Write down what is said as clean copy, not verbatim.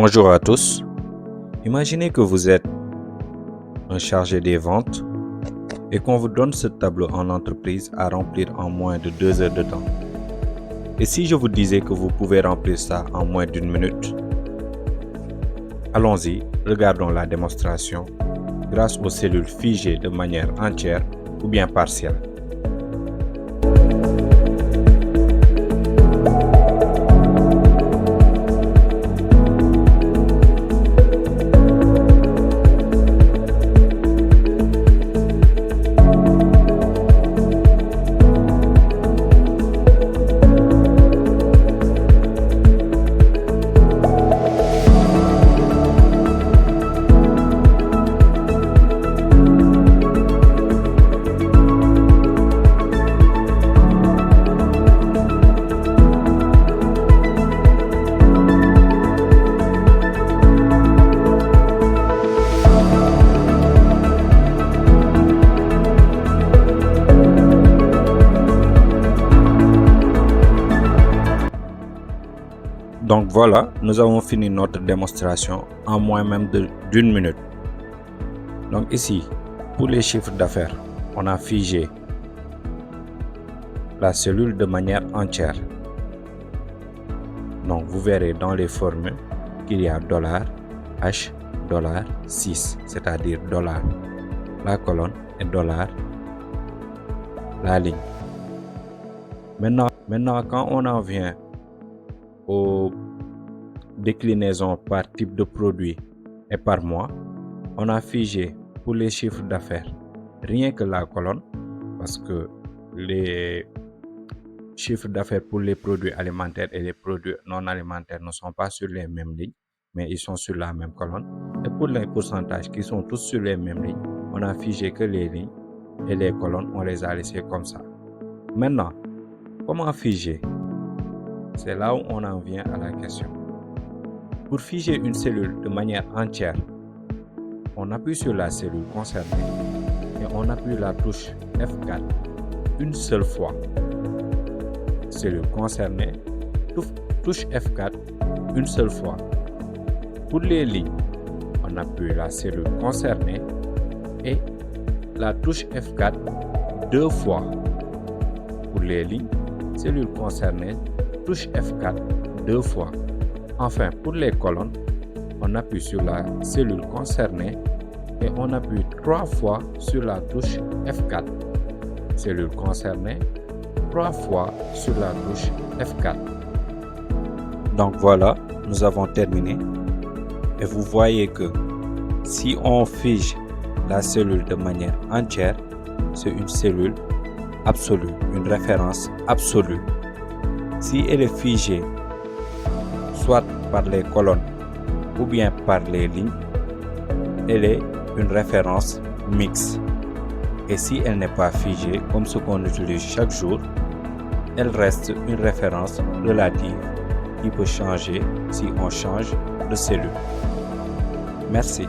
Bonjour à tous. Imaginez que vous êtes un chargé des ventes et qu'on vous donne ce tableau en entreprise à remplir en moins de 2 heures de temps. Et si je vous disais que vous pouvez remplir ça en moins d'1 minute? Allons-y, regardons la démonstration grâce aux cellules figées de manière entière ou bien partielle. Donc voilà, nous avons fini notre démonstration en moins même d'1 minute. Donc ici, pour les chiffres d'affaires, on a figé la cellule de manière entière. Donc vous verrez dans les formules qu'il y a $H, $6, c'est-à-dire $, la colonne et $, la ligne. Maintenant, quand on en vient aux déclinaisons par type de produit et par mois, on a figé pour les chiffres d'affaires rien que la colonne, parce que les chiffres d'affaires pour les produits alimentaires et les produits non alimentaires ne sont pas sur les mêmes lignes, mais ils sont sur la même colonne. Et pour les pourcentages qui sont tous sur les mêmes lignes, on a figé que les lignes et les colonnes, on les a laissés comme ça. Maintenant, comment figer? C'est là où on en vient à la question. Pour figer une cellule de manière entière, on appuie sur la cellule concernée et on appuie la touche F4 une seule fois. Cellule concernée, touche F4 une seule fois. Pour les lignes, on appuie la cellule concernée et la touche F4 2 fois. Pour les lignes, cellule concernée, touche F4 2 fois. Enfin, pour les colonnes, on appuie sur la cellule concernée et on appuie 3 fois sur la touche F4. Cellule concernée, 3 fois sur la touche F4. Donc voilà, nous avons terminé. Et vous voyez que si on fige la cellule de manière entière, c'est une cellule absolue, une référence absolue. Si elle est figée soit par les colonnes ou bien par les lignes, elle est une référence mixte. Et si elle n'est pas figée, comme ce qu'on utilise chaque jour, elle reste une référence relative qui peut changer si on change de cellule. Merci.